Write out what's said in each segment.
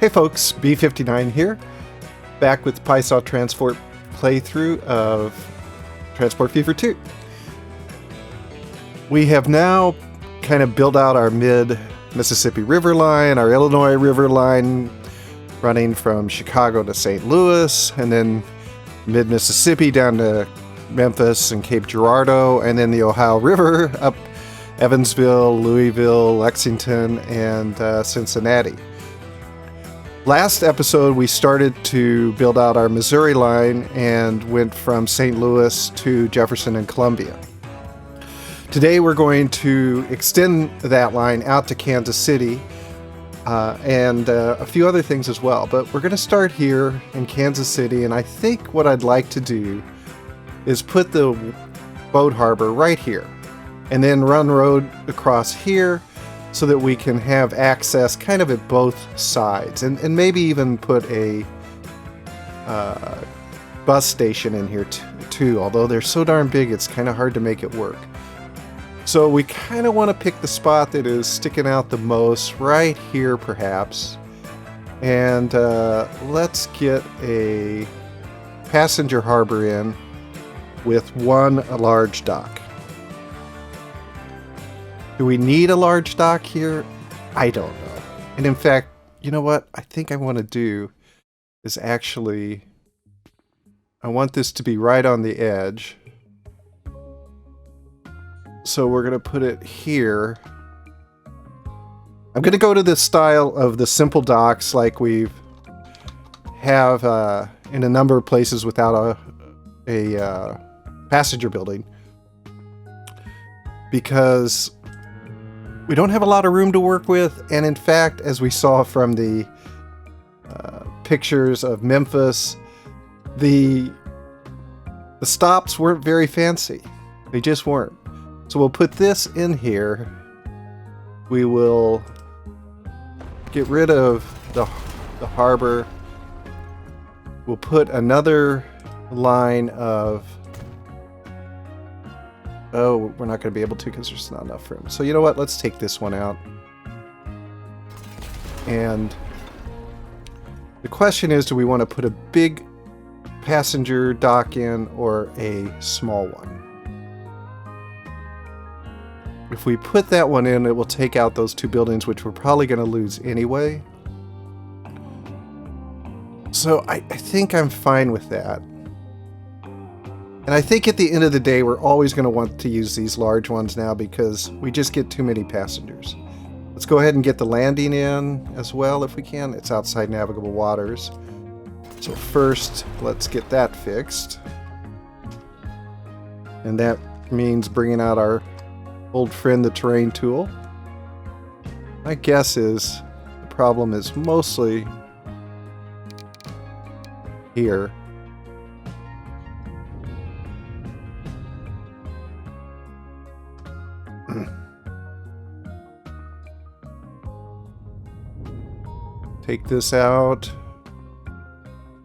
Hey folks, B59 here, back with Piasa Transport playthrough of Transport Fever 2. We have now kind of built out our mid-Mississippi River line, our Illinois River line running from Chicago to St. Louis, and then mid-Mississippi down to Memphis and Cape Girardeau, and then the Ohio River up Evansville, Louisville, Lexington, and Cincinnati. Last episode, we started to build out our Missouri line and went from St. Louis to Jefferson and Columbia. Today, we're going to extend that line out to Kansas City and a few other things as well. But we're going to start here in Kansas City, and I think what I'd like to do is put the boat harbor right here and then run road across here, so that we can have access kind of at both sides, and maybe even put a bus station in here too, although they're so darn big it's kind of hard to make it work. So we kind of want to pick the spot that is sticking out the most, right here perhaps, and let's get a passenger harbor in with one large dock. Do we need a large dock here? I don't know. And in fact, you know what I think I want to do is actually, I want this to be right on the edge. So we're going to put it here. I'm going to go to the style of the simple docks like we have in a number of places without a passenger building. Because we don't have a lot of room to work with, and in fact, as we saw from the pictures of Memphis, the stops weren't very fancy. They just weren't. So we'll put this in here. We will get rid of the harbor. We'll put another line of... Oh, we're not going to be able to because there's not enough room. So you know what? Let's take this one out. And the question is, do we want to put a big passenger dock in or a small one? If we put that one in, it will take out those two buildings, which we're probably going to lose anyway. So I think I'm fine with that. And I think at the end of the day, we're always going to want to use these large ones now because we just get too many passengers. Let's go ahead and get the landing in as well if we can. It's outside navigable waters. So first, let's get that fixed. And that means bringing out our old friend, the terrain tool. My guess is the problem is mostly here. Take this out.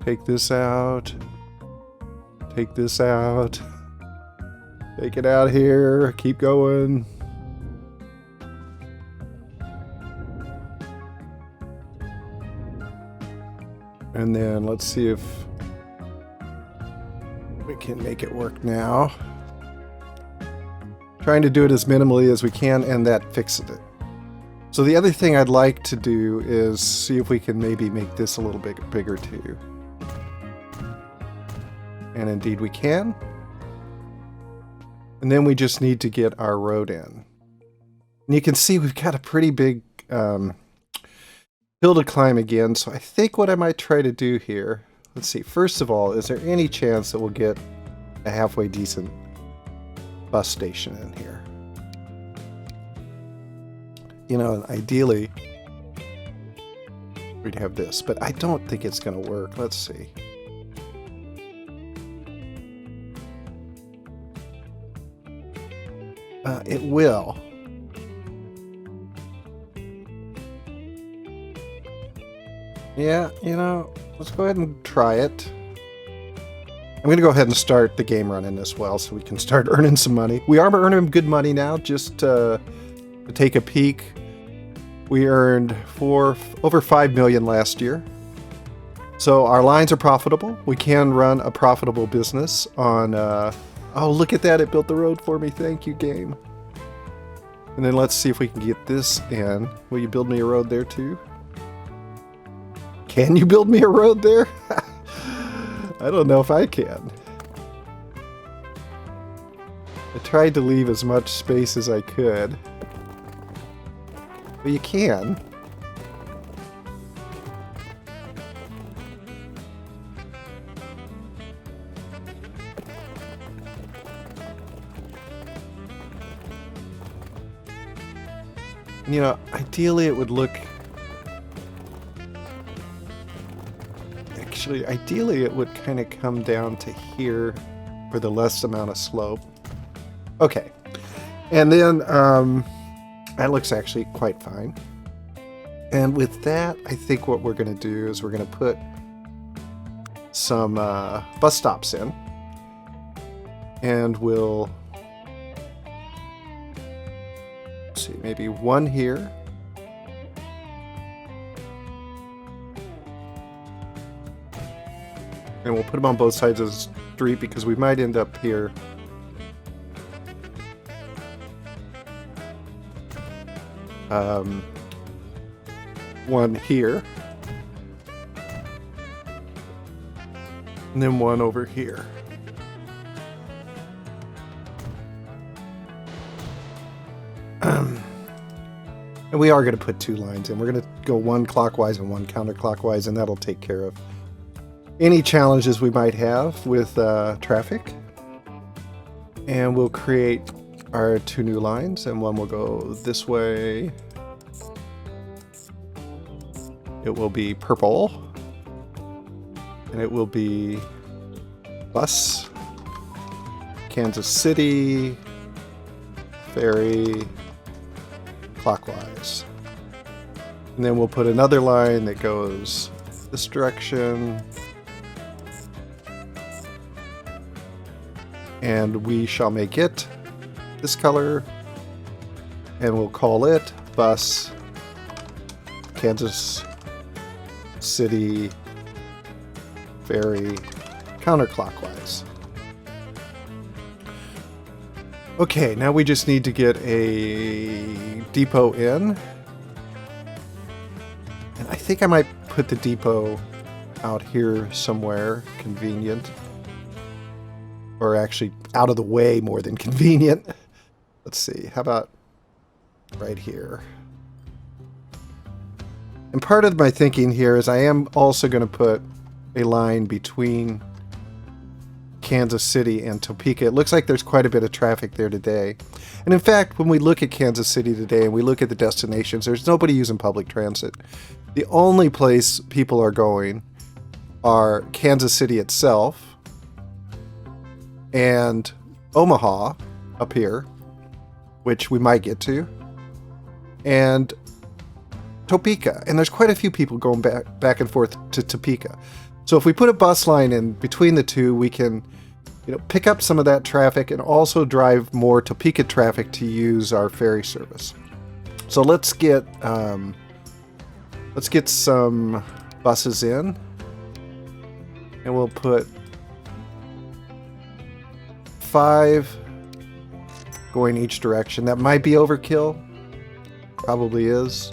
Take this out. Take this out. Take it out here. Keep going. And then let's see if we can make it work now. Trying to do it as minimally as we can, and that fixes it. So the other thing I'd like to do is see if we can maybe make this a little bit bigger too. And indeed we can. And then we just need to get our road in. And you can see we've got a pretty big hill to climb again. So I think what I might try to do here, let's see, first of all, is there any chance that we'll get a halfway decent bus station in here? You know, ideally, we'd have this, but I don't think it's going to work. Let's see. It will. Yeah, you know, let's go ahead and try it. I'm going to go ahead and start the game running as well so we can start earning some money. We are earning good money now, just to take a peek. We earned over 5 million last year. So our lines are profitable. We can run a profitable business on... oh, look at that. It built the road for me. Thank you, game. And then let's see if we can get this in. Will you build me a road there too? Can you build me a road there? I don't know if I can. I tried to leave as much space as I could. But you can. You know, ideally it would look... Actually, ideally it would kind of come down to here for the less amount of slope. Okay. And then, that looks actually quite fine. And with that, I think what we're going to do is we're going to put some bus stops in. And we'll... see, maybe one here. And we'll put them on both sides of the street because we might end up here. One here. And then one over here. And we are going to put 2 lines in. We're going to go one clockwise and one counterclockwise, and that'll take care of any challenges we might have with traffic. And we'll create our 2 new lines, and one will go this way. It will be purple, and it will be bus, Kansas City, ferry, clockwise. And then we'll put another line that goes this direction. And we shall make it this color. And we'll call it bus Kansas City ferry counterclockwise. Okay, now we just need to get a depot in. And I think I might put the depot out here somewhere convenient. Or actually out of the way more than convenient. Let's see, how about right here? And part of my thinking here is I am also going to put a line between Kansas City and Topeka. It looks like there's quite a bit of traffic there today. And in fact, when we look at Kansas City today and we look at the destinations, there's nobody using public transit. The only place people are going are Kansas City itself and Omaha up here, which we might get to, and Topeka. And there's quite a few people going back and forth to Topeka. So if we put a bus line in between the two, we can, you know, pick up some of that traffic and also drive more Topeka traffic to use our ferry service. So let's get some buses in, and we'll put 5 going each direction. That might be overkill. Probably is.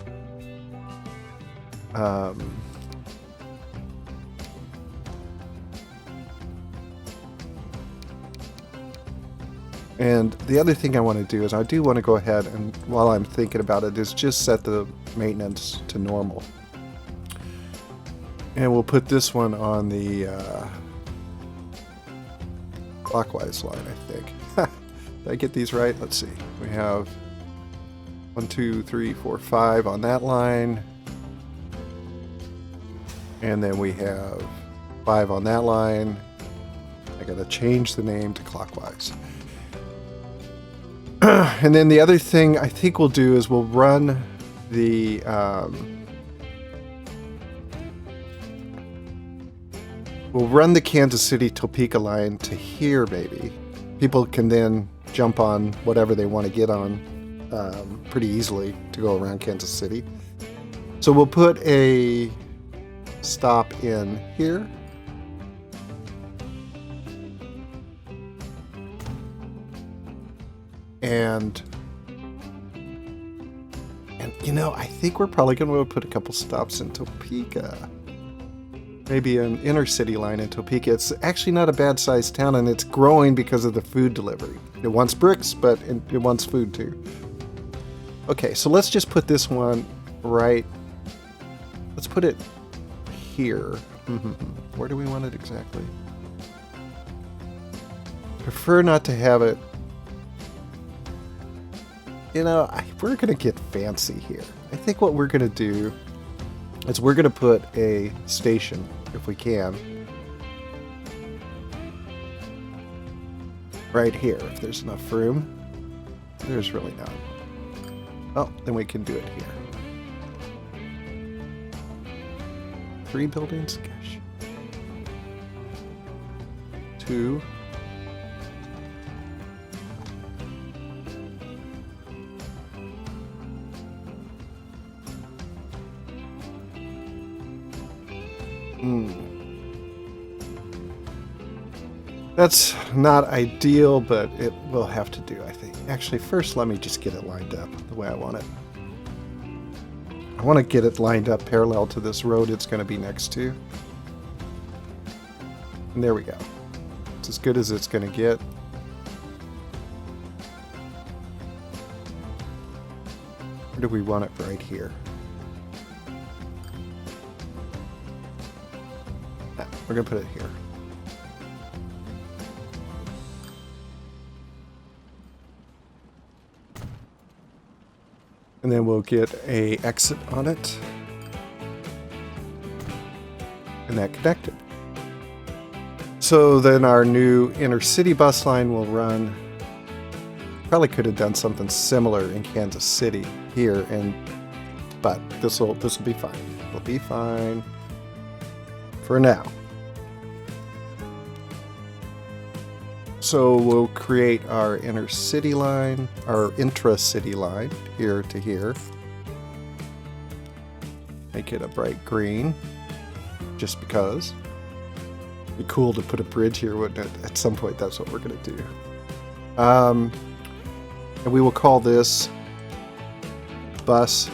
And the other thing I want to do is I do want to go ahead and, while I'm thinking about it, is just set the maintenance to normal. And we'll put this one on the clockwise line, I think. Did I get these right? Let's see. We have 1, 2, 3, 4, 5 on that line. And then we have 5 on that line. I gotta change the name to clockwise. And then the other thing I think we'll do is we'll run the Kansas City Topeka line to here, maybe. People can then jump on whatever they want to get on pretty easily to go around Kansas City. So we'll put a stop in here. And you know, I think we're probably going to put a couple stops in Topeka. Maybe an inner city line in Topeka. It's actually not a bad sized town, and it's growing because of the food delivery. It wants bricks, but it wants food too. Okay, so let's just put this one right. Let's put it here. Where do we want it exactly? Prefer not to have it. You know, we're going to get fancy here. I think what we're going to do is we're going to put a station, if we can, right here, if there's enough room. There's really not. Oh, then we can do it here. 3 buildings? Gosh. 2. That's not ideal, but it will have to do, I think. Actually, first let me just get it lined up the way I want it. I want to get it lined up parallel to this road it's going to be next to. And there we go. It's as good as it's going to get. Where do we want it? Right here. We're going to put it here. And then we'll get a exit on it. And that connected. So then our new inner city bus line will run. Probably could have done something similar in Kansas City here, but this will be fine. It'll be fine for now. So we'll create our inner city line, our intra-city line, here to here. Make it a bright green, just because. It'd be cool to put a bridge here, wouldn't it? At some point, that's what we're going to do. And we will call this bus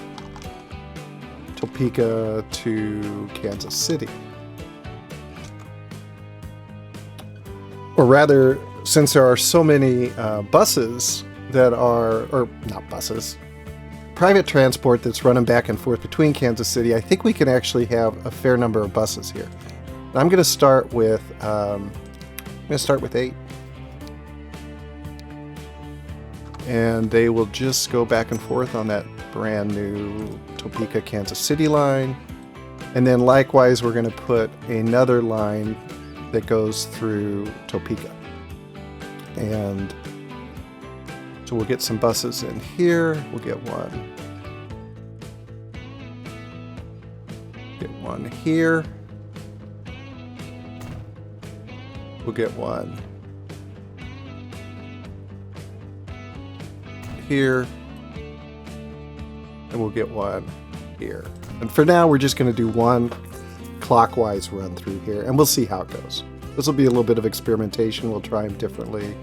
Topeka to Kansas City. Or rather, since there are so many buses that are, or not buses, private transport that's running back and forth between Kansas City, I think we can actually have a fair number of buses here. I'm going to start with 8. And they will just go back and forth on that brand new Topeka, Kansas City line. And then likewise, we're going to put another line that goes through Topeka. And so we'll get some buses in here. We'll get one. Get one here. We'll get one here. And we'll get one here. And for now, we're just going to do one clockwise run through here, and we'll see how it goes. This will be a little bit of experimentation. We'll try them differently.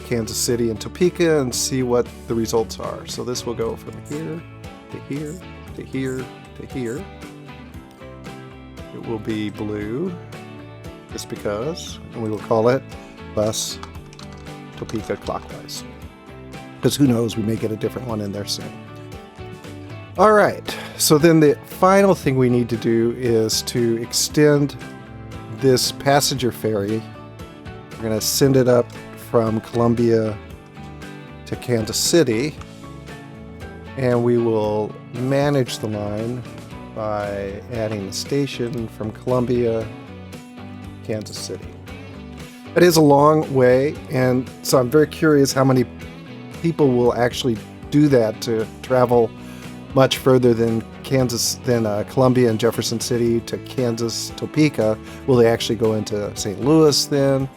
Kansas City and Topeka, and see what the results are. So this will go from here to here to here to here. It will be blue, just because, and we will call it bus Topeka clockwise. Because who knows, we may get a different one in there soon. All right, so then the final thing we need to do is to extend this passenger ferry. We're going to send it up from Columbia to Kansas City, and we will manage the line by adding a station from Columbia, Kansas City. It is a long way, and so I'm very curious how many people will actually do that, to travel much further than Columbia and Jefferson City to Kansas, Topeka. Will they actually go into St. Louis then?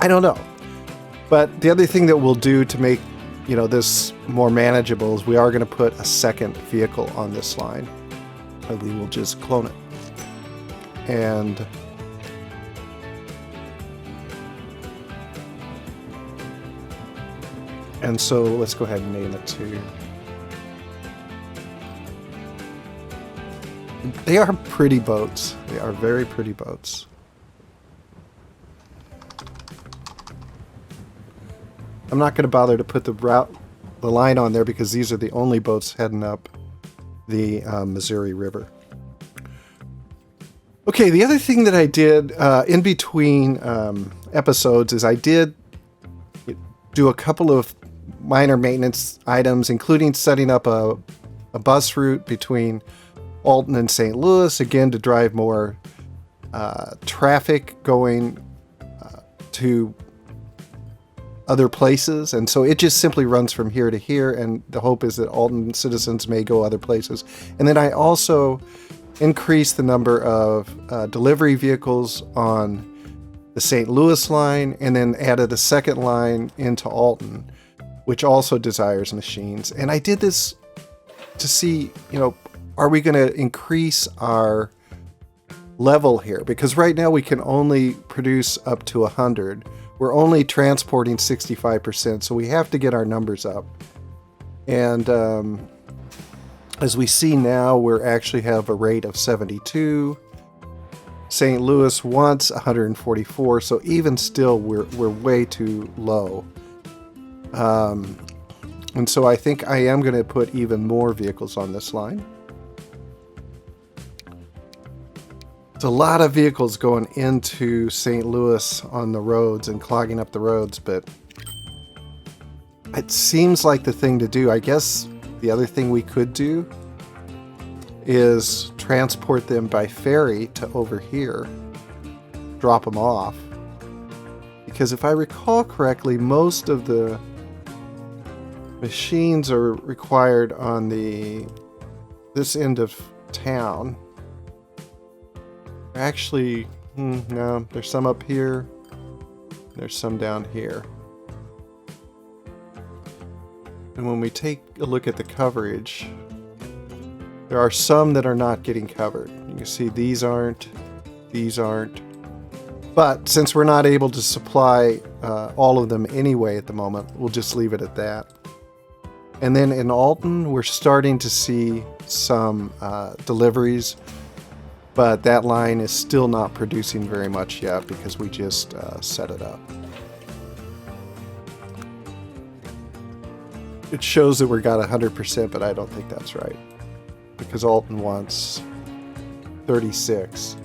I don't know. But the other thing that we'll do to make this more manageable is we are going to put a second vehicle on this line. we will just clone it. And so let's go ahead and name it too. They are pretty boats. They are very pretty boats. I'm not going to bother to put the line on there because these are the only boats heading up the Missouri River. Okay, the other thing that I did in between episodes is I did do a couple of minor maintenance items, including setting up a bus route between Alton and St. Louis, again to drive more traffic going to other places. And so it just simply runs from here to here, and the hope is that Alton citizens may go other places. And then I also increased the number of delivery vehicles on the St. Louis line, and then added a second line into Alton, which also desires machines. And I did this to see, are we going to increase our level here? Because right now we can only produce up to 100. We're only transporting 65%, so we have to get our numbers up. And as we see now, we actually have a rate of 72. St. Louis wants 144, so even still, we're way too low. And so I think I am going to put even more vehicles on this line. It's a lot of vehicles going into St. Louis on the roads and clogging up the roads, but it seems like the thing to do. I guess the other thing we could do is transport them by ferry to over here, drop them off. Because if I recall correctly, most of the machines are required on this end of town. Actually, no, there's some up here. There's some down here. And when we take a look at the coverage, there are some that are not getting covered. You can see these aren't. But since we're not able to supply all of them anyway at the moment, we'll just leave it at that. And then in Alton, we're starting to see some deliveries, but that line is still not producing very much yet because we just set it up. It shows that we got 100%, but I don't think that's right because Alton wants 36,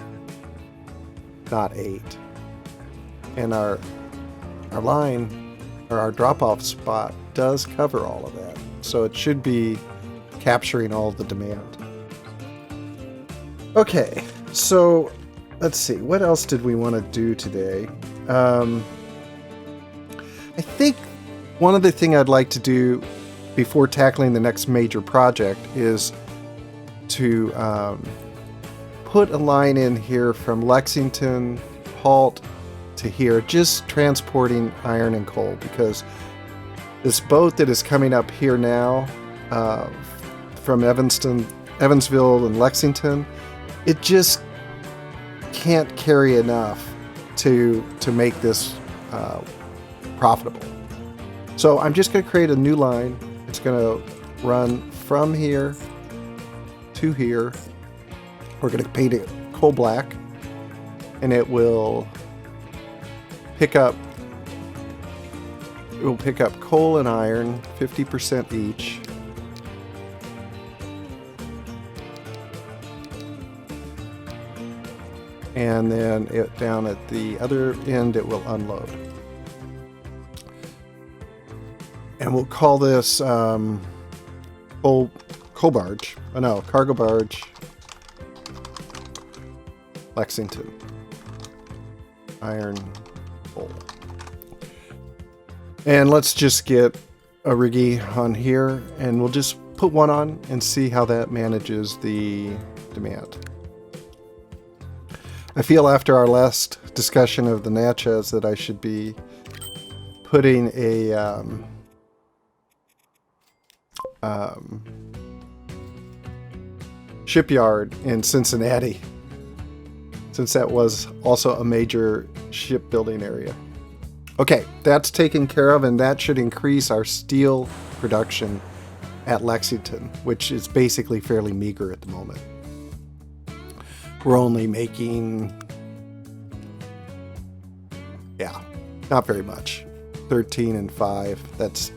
not 8. And our line, or our drop-off spot, does cover all of that. So it should be capturing all of the demand. Okay, so let's see. What else did we want to do today? I think one other thing I'd like to do before tackling the next major project is to put a line in here from Lexington, Halt to here, just transporting iron and coal, because this boat that is coming up here now from Evansville and Lexington, it just can't carry enough to make this profitable. So I'm just going to create a new line. It's going to run from here to here. We're going to paint it coal black, and it will pick up coal and iron, 50% each. And then down at the other end, it will unload. And we'll call this coal barge. Oh no, cargo barge. Lexington. Iron, coal. And let's just get a riggy on here, and we'll just put one on and see how that manages the demand. I feel after our last discussion of the Natchez that I should be putting a shipyard in Cincinnati, since that was also a major shipbuilding area. Okay, that's taken care of, and that should increase our steel production at Lexington, which is basically fairly meager at the moment. We're only making, not very much. 13 and 5. That's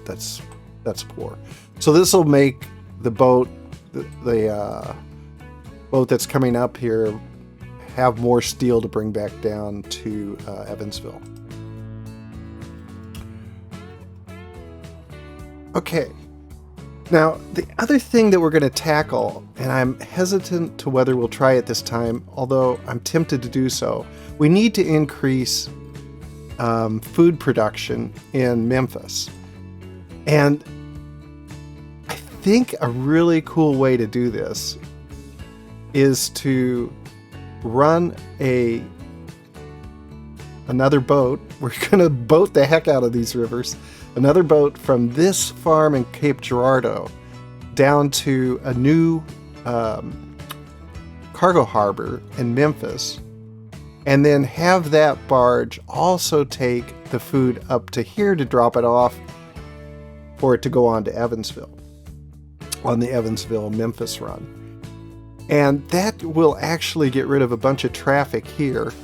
poor. So this will make the boat, the boat that's coming up here, have more steel to bring back down to Evansville. Okay. Now, the other thing that we're going to tackle, and I'm hesitant to whether we'll try it this time, although I'm tempted to do so, we need to increase food production in Memphis. And I think a really cool way to do this is to run another boat. We're going to boat the heck out of these rivers. Another boat from this farm in Cape Girardeau down to a new cargo harbor in Memphis, and then have that barge also take the food up to here to drop it off for it to go on to Evansville, on the Evansville-Memphis run. And that will actually get rid of a bunch of traffic here.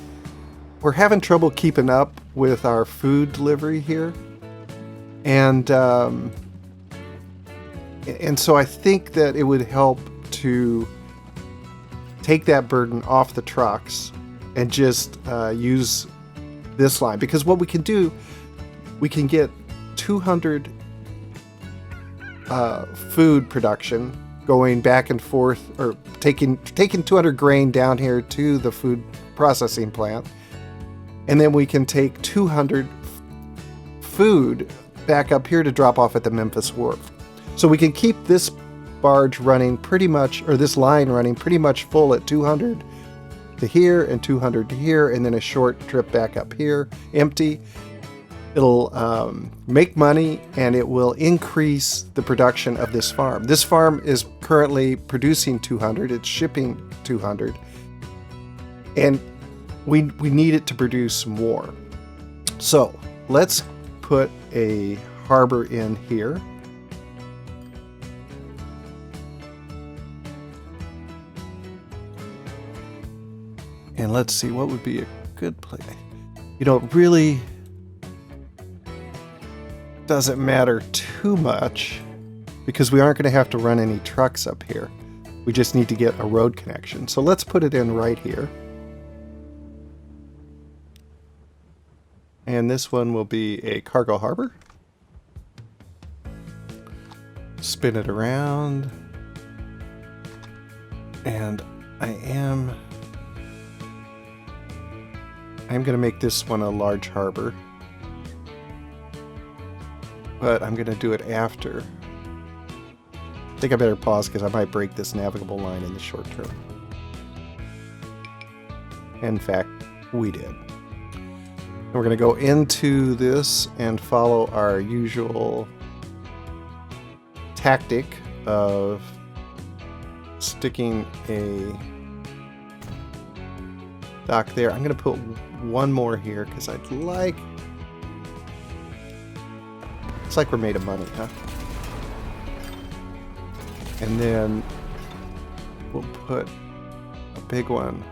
We're having trouble keeping up with our food delivery here. And so I think that it would help to take that burden off the trucks and just use this line. Because what we can do, we can get 200 food production going back and forth, or taking 200 grain down here to the food processing plant. And then we can take 200 food back up here to drop off at the Memphis wharf. So we can keep this barge running pretty much, or this line running pretty much full at 200 to here and 200 to here, and then a short trip back up here empty. It'll make money, and it will increase the production of this farm. This farm is currently producing 200. It's shipping 200, and we need it to produce more. So let's put a harbor in here. And let's see, what would be a good place? You know, it really doesn't matter too much because we aren't going to have to run any trucks up here. We just need to get a road connection. So let's put it in right here. And this one will be a cargo harbor. Spin it around. And I'm going to make this one a large harbor. But I'm going to do it after. I think I better pause because I might break this navigable line in the short term. In fact, we did. We're going to go into this and follow our usual tactic of sticking a dock there. I'm going to put one more here because I'd like... It's like we're made of money, huh? And then we'll put a big one.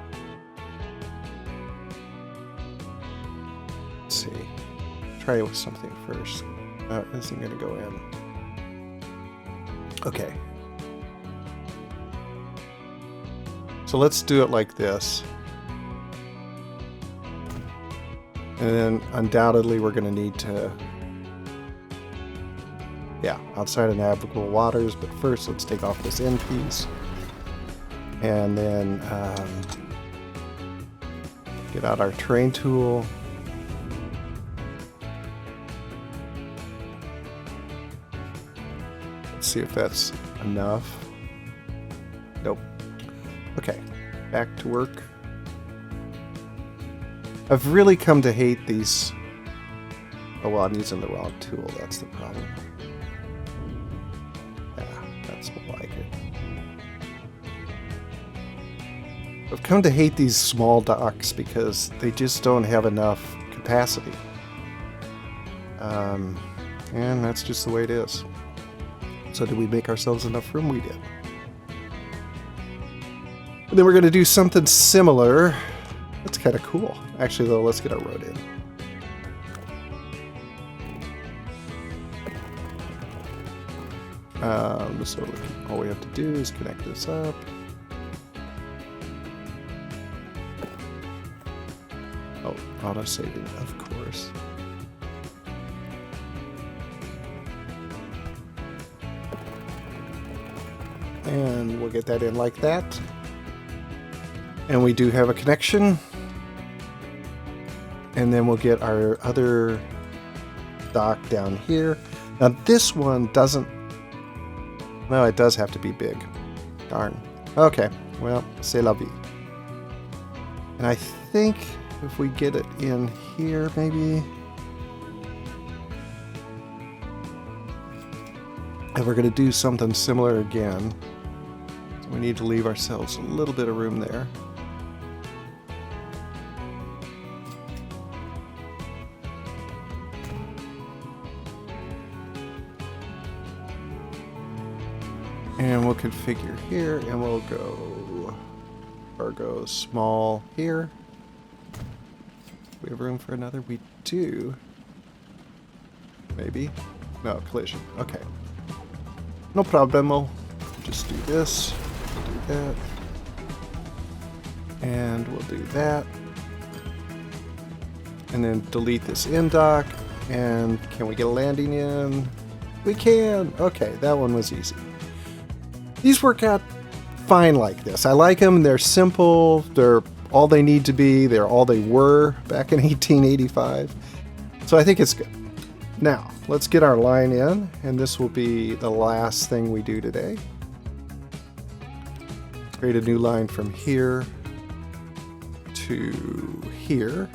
Let's see. Try with something first. This isn't going to go in. Okay. So let's do it like this. And then undoubtedly we're going to need to... Yeah, outside of navigable waters, but first let's take off this end piece. And then get out our terrain tool. Let's see if that's enough. Nope. Okay, back to work. I've really come to hate these. Oh well, I'm using the wrong tool, that's the problem. Yeah, that's more like it. I've come to hate these small docks because they just don't have enough capacity. And that's just the way it is. So did we make ourselves enough room? We did. And then we're going to do something similar. That's kind of cool. Actually, though, let's get our road in. So all we have to do is connect this up. Oh, auto-saving, of course. And we'll get that in like that. And we do have a connection. And then we'll get our other dock down here. Now this one doesn't... No, it does have to be big. Darn. Okay, well, c'est la vie. And I think if we get it in here, maybe... And we're going to do something similar again. So we need to leave ourselves a little bit of room there. And we'll configure here, and we'll go cargo small here. We have room for another? We do. Maybe. No, collision. Okay. No problemo. Just do this. We'll do that. And we'll do that. And then delete this end dock. And can we get a landing in? We can! Okay, that one was easy. These work out fine like this. I like them. They're simple. They're all they need to be. They're all they were back in 1885. So I think it's good. Now, let's get our line in, and this will be the last thing we do today. Create a new line from here to here.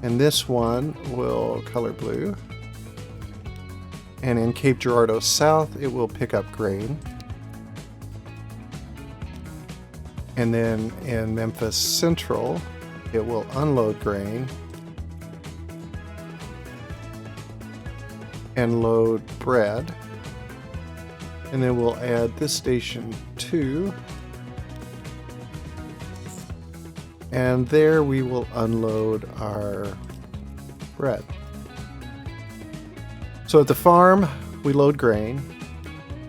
And this one will color blue. And in Cape Girardeau South, it will pick up grain. And then in Memphis Central, it will unload grain and load bread. And then we'll add this station too. And there we will unload our bread. So at the farm, we load grain.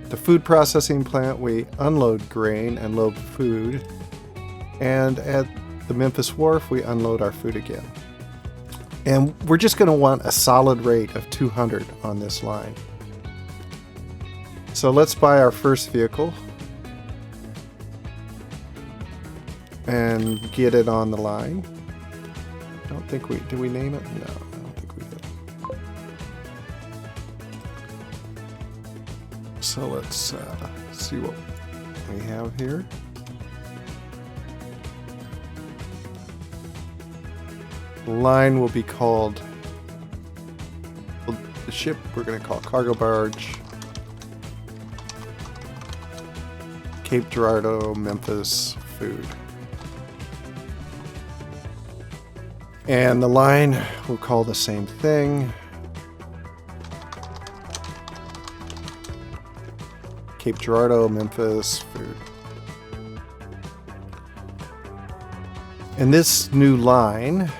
At the food processing plant, we unload grain and load food. And at the Memphis wharf, we unload our food again. And we're just going to want a solid rate of 200 on this line. So let's buy our first vehicle and get it on the line. I don't think we... Did we name it? No, I don't think we did. So let's see what we have here. The line will be called, well, the ship we're going to call cargo barge, Cape Girardeau, Memphis food. And the line we'll call the same thing. Cape Girardeau, Memphis food. And this new line,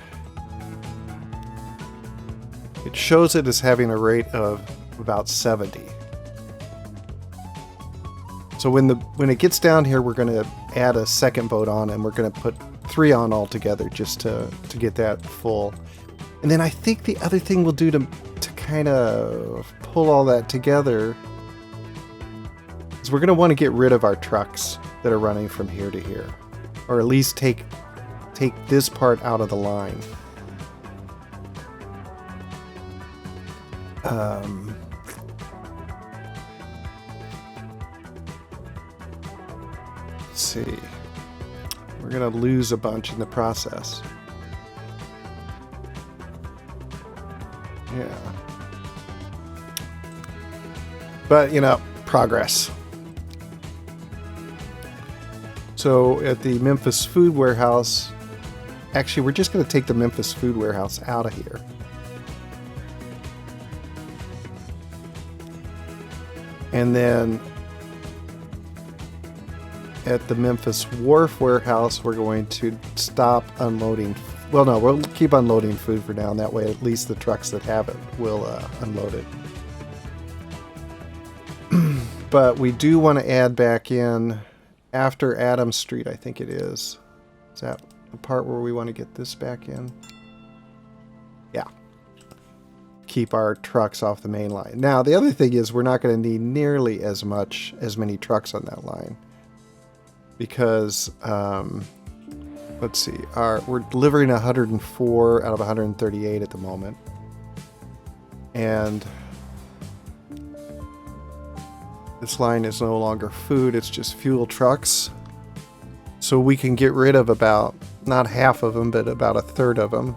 it shows it as having a rate of about 70. So when it gets down here, we're going to add a second boat on, and we're going to put 3 on altogether just to get that full. And then I think the other thing we'll do to kind of pull all that together is we're going to want to get rid of our trucks that are running from here to here, or at least take this part out of the line. Let's see. We're going to lose a bunch in the process. Yeah. But, you know, progress. So at the Memphis food warehouse, actually we're just going to take the Memphis food warehouse out of here. And then at the Memphis wharf warehouse, we're going to stop unloading. Well, no, we'll keep unloading food for now, and that way at least the trucks that have it will unload it. But we do want to add back in after Adams Street, I think it is. Is that the part where we want to get this back in? Yeah. Keep our trucks off the main line. Now, the other thing is we're not going to need nearly as many trucks on that line. Because, let's see, we're delivering 104 out of 138 at the moment. And this line is no longer food, it's just fuel trucks. So we can get rid of about, not half of them, but about a third of them.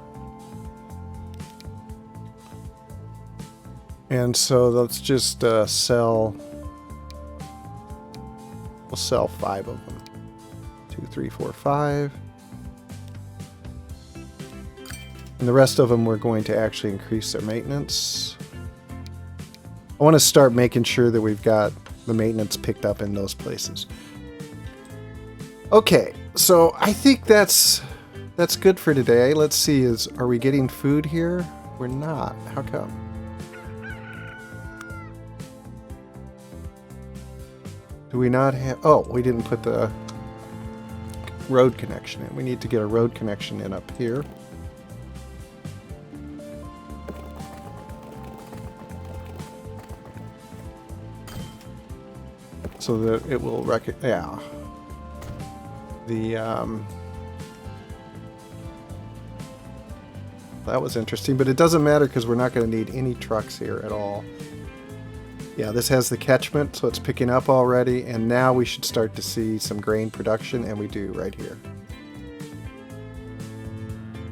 And so let's just we'll sell 5 of them. 2, 3, 4, 5. And the rest of them we're going to actually increase their maintenance. I want to start making sure that we've got the maintenance picked up in those places. Okay, so I think that's good for today. Let's see, are we getting food here? We're not. How come? Do we not have... Oh, we didn't put the road connection in. We need to get a road connection in up here. So that it will yeah. That was interesting, but it doesn't matter because we're not going to need any trucks here at all. Yeah, this has the catchment, so it's picking up already, and now we should start to see some grain production, and we do right here.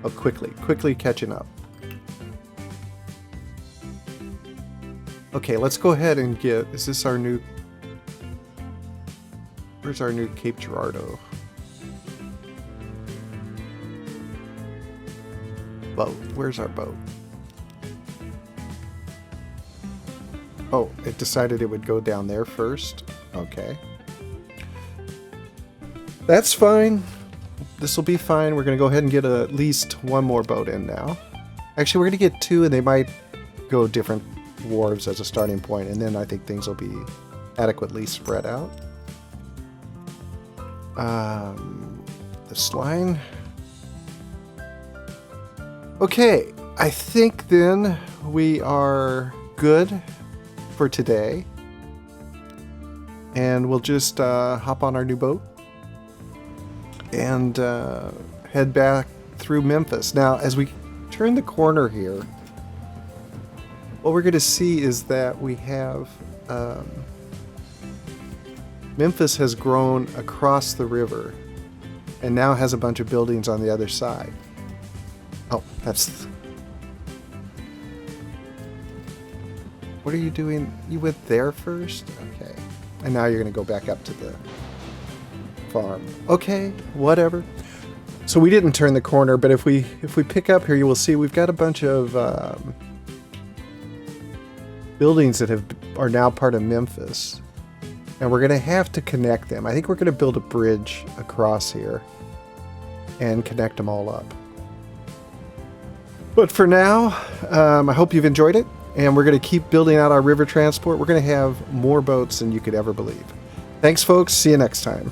Oh, quickly catching up. Okay, let's go ahead and get, is this our new, where's our new Cape Girardeau? Boat, where's our boat? Oh, it decided it would go down there first. Okay. That's fine. This will be fine. We're going to go ahead and get at least one more boat in now. Actually, we're going to get 2, and they might go different wharves as a starting point, and then I think things will be adequately spread out. This line. Okay, I think then we are good for today, and we'll just hop on our new boat and head back through Memphis. Now, as we turn the corner here, what we're going to see is that we have Memphis has grown across the river and now has a bunch of buildings on the other side. Oh, that's... What are you doing? You went there first? Okay. And now you're going to go back up to the farm. Okay, whatever. So we didn't turn the corner, but if we pick up here, you will see we've got a bunch of buildings that are now part of Memphis. And we're going to have to connect them. I think we're going to build a bridge across here and connect them all up. But for now, I hope you've enjoyed it. And we're going to keep building out our river transport. We're going to have more boats than you could ever believe. Thanks, folks. See you next time.